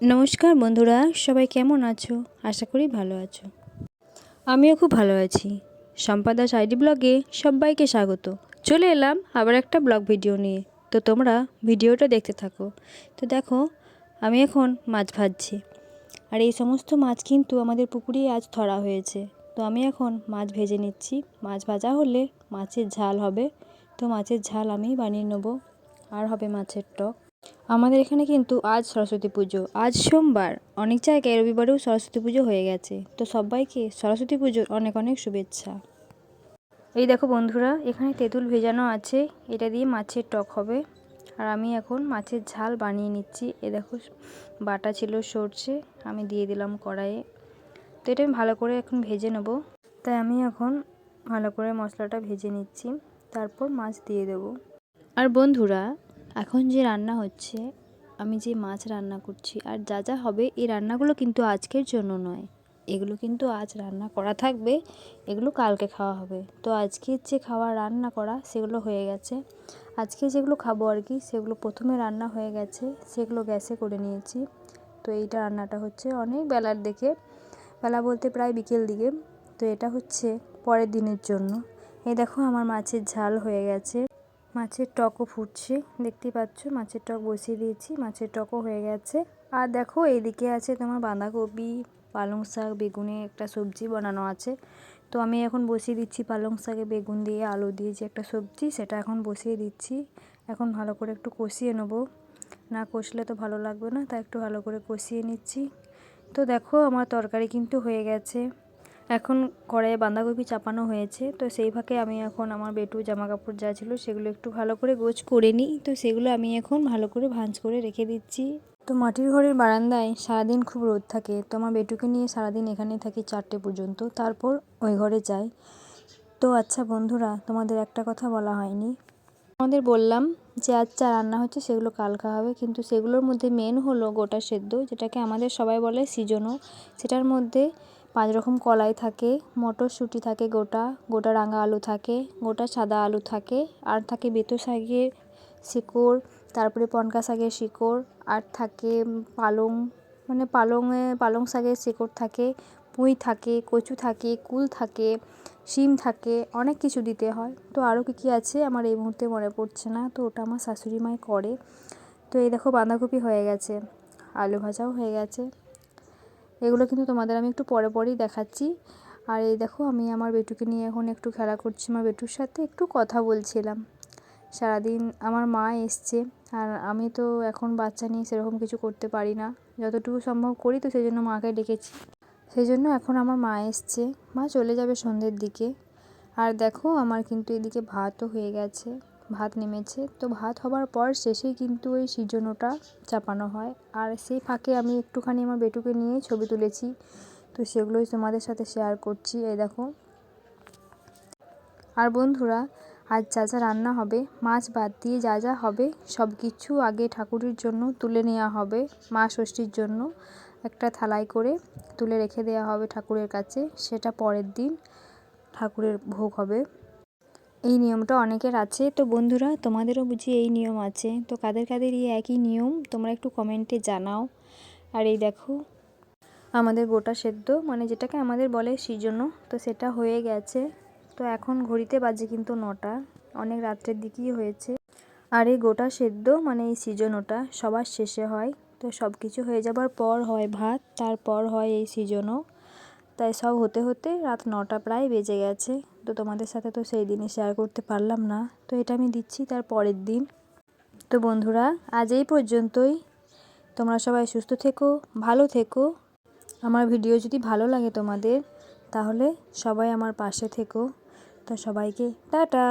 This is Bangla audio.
নমস্কার বন্ধুরা, সবাই কেমন আছো? আশা করি ভালো আছো। আমিও খুব ভালো আছি। সম্পাদাস আইডি ব্লগে সবাইকে স্বাগত। চলে এলাম আবার একটা ব্লগ ভিডিও নিয়ে। তো তোমরা ভিডিওটা দেখতে থাকো। তো দেখো, আমি এখন মাছ ভাজছি। আর এই সমস্ত মাছ কিন্তু আমাদের পুকুরেই আজ ধরা হয়েছে। তো আমি এখন মাছ ভেজে নিচ্ছি। মাছ ভাজা হলে মাছের ঝাল হবে। তো মাছের ঝাল আমি বানিয়ে নেবো। আর হবে মাছের টক। আমাদের এখানে কিন্তু আজ সরস্বতী পুজো, আজ সোমবার। অনেক জায়গায় রবিবারেও সরস্বতী পুজো হয়ে গেছে। তো সবাইকে সরস্বতী পুজোর অনেক অনেক শুভেচ্ছা। এই দেখো বন্ধুরা, এখানে তেঁতুল ভেজানো আছে, এটা দিয়ে মাছের টক হবে। আর আমি এখন মাছের ঝাল বানিয়ে নিচ্ছি। এ দেখো, বাটা ছিল সর্ষে, আমি দিয়ে দিলাম কড়াইয়ে। তো এটা আমি ভালো করে এখন ভেজে নেব। তাই আমি এখন ভালো করে মশলাটা ভেজে নিচ্ছি, তারপর মাছ দিয়ে দেব। আর বন্ধুরা, এখন যে রান্না হচ্ছে, আমি যে মাছ রান্না করছি আর যা যা হবে, এই রান্নাগুলো কিন্তু আজকের জন্য নয়। এগুলো কিন্তু আজ রান্না করা থাকবে, এগুলো কালকে খাওয়া হবে। তো আজকের যে খাওয়া রান্না করা সেগুলো হয়ে গেছে। আজকে যেগুলো খাবো আর কি, সেগুলো প্রথমে রান্না হয়ে গেছে, সেগুলো গ্যাসে করে নিয়েছি। তো এইটা রান্নাটা হচ্ছে অনেক বেলার দিকে, বেলা বলতে প্রায় বিকেল দিকে। তো এটা হচ্ছে পরের দিনের জন্য। এই দেখো, আমার মাছের ঝাল হয়ে গেছে। মাছের টকও ফুটছে, দেখতেই পাচ্ছ। মাছের টক বসিয়ে দিয়েছি, মাছের টকও হয়ে গেছে। আর দেখো, এইদিকে আছে তোমার বাঁধাকপি, পালং শাক, বেগুনে একটা সবজি বানানো আছে। তো আমি এখন বসিয়ে দিচ্ছি পালং শাকে বেগুন দিয়ে আলু দিয়ে যে একটা সবজি, সেটা এখন বসিয়ে দিচ্ছি। এখন ভালো করে একটু কষিয়ে নেবো, না কষলে তো ভালো লাগবে না, তাই একটু ভালো করে কষিয়ে নিচ্ছি। তো দেখো, আমার তরকারি কিন্তু হয়ে গেছে। এখন কড়াইয়ে বাঁধাকপি চাপানো হয়েছে। তো সেই ফাঁকে আমি এখন আমার বেটু জামা কাপড় যা ছিল সেগুলো একটু ভালো করে গোছ করে নিই। তো সেগুলো আমি এখন ভালো করে ভাঁজ করে রেখে দিচ্ছি। তো মাটির ঘরের বারান্দায় সারাদিন খুব রোদ থাকে। তো আমার বেটুকে নিয়ে সারাদিন এখানেই থাকি 4টে পর্যন্ত, তারপর ওই ঘরে যাই। তো আচ্ছা বন্ধুরা, তোমাদের একটা কথা বলা হয়নি। আমাদের বললাম যে আজ যা রান্না হচ্ছে সেগুলো কালকা হবে, কিন্তু সেগুলোর মধ্যে মেন হলো গোটা সেদ্ধ, যেটাকে আমাদের সবাই বলে সিজনো। সেটার মধ্যে 5 রকম কলাই থাকে, মটরশুঁটি থাকে, গোটা গোটা রাঙা আলু থাকে, গোটা সাদা আলু থাকে, আর থাকে বেতো শাকের শিকড়, তারপরে পনকা শাকের শিকড়, আর থাকে পালং, মানে পালং শাকের শিকড় থাকে, পুঁই থাকে, কচু থাকে, কুল থাকে, শিম থাকে, অনেক কিছু দিতে হয়। তো আরও কী কী আছে আমার এই মুহূর্তে মনে পড়ছে না। তো ওটা আমার শাশুড়ি মাই করে। তো এই দেখো, বাঁধাকপি হয়ে গেছে, আলু ভাজাও হয়ে গেছে। এগুলো কিন্তু তোমাদের আমি একটু পরে পরেই দেখাচ্ছি। আর এই দেখো, আমি আমার বেটুকে নিয়ে এখন একটু খেলা করছি, আমার বেটুর সাথে একটু কথা বলছিলাম। সারাদিন আমার মা এসছে, আর আমি তো এখন বাচ্চা নিয়ে সেরকম কিছু করতে পারি না, যতটুকু সম্ভব করি। তো সেই জন্য মাকে ডেকেছি, সেই জন্য এখন আমার মা এসছে, মা চলে যাবে সন্ধ্যের দিকে। আর দেখো, আমার কিন্তু এদিকে ভাতও হয়ে গেছে, ভাত নেমেছে। তো ভাত হবার পর শেষেই কিন্তু ওই সিজনোটা চাপানো হয়। আর সেই ফাঁকে আমি একটুখানি আমার বেটুকে নিয়ে ছবি তুলেছি, তো সেগুলোই তোমাদের সাথে শেয়ার করছি। এই দেখো। আর বন্ধুরা, আজ যা যা রান্না হবে, মাছ বাদ দিয়ে যা যা হবে, সব কিছু আগে ঠাকুরের জন্য তুলে নেওয়া হবে। মা ষষ্ঠীর জন্য একটা থালায় করে তুলে রেখে দেওয়া হবে ঠাকুরের কাছে, সেটা পরের দিন ঠাকুরের ভোগ হবে। এই নিয়মটা অনেকের আছে। তো বন্ধুরা, তোমাদেরও বুঝি এই নিয়ম আছে? তো কাদের কাদের এই একই নিয়ম, তোমরা একটু কমেন্টে জানাও। আর এই দেখো, আমাদের গোটা সেদ্ধ, মানে যেটাকে আমাদের বলে সিজনো, তো সেটা হয়ে গেছে। তো এখন ঘড়িতে বাজে কিন্তু 9টা, অনেক রাত্রের দিকেই হয়েছে। আর এই গোটা সেদ্ধ মানে এই সিজনোটা সবার শেষে হয়। তো সব কিছু হয়ে যাবার পর হয় ভাত, তারপর হয় এই সিজনও। তাই সব হতে হতে রাত 9টা প্রায় বেজে গেছে। তো তোমাদের সাথে তো সেই দিনই শেয়ার করতে পারলাম না, তো এটা আমি দিচ্ছি তার পরের দিন। তো বন্ধুরা, আজ এই পর্যন্তই। তোমরা সবাই সুস্থ থেকো, ভালো থেকো। আমার ভিডিও যদি ভালো লাগে তোমাদের, তাহলে সবাই আমার পাশে থেকো। তো সবাইকে টাটা।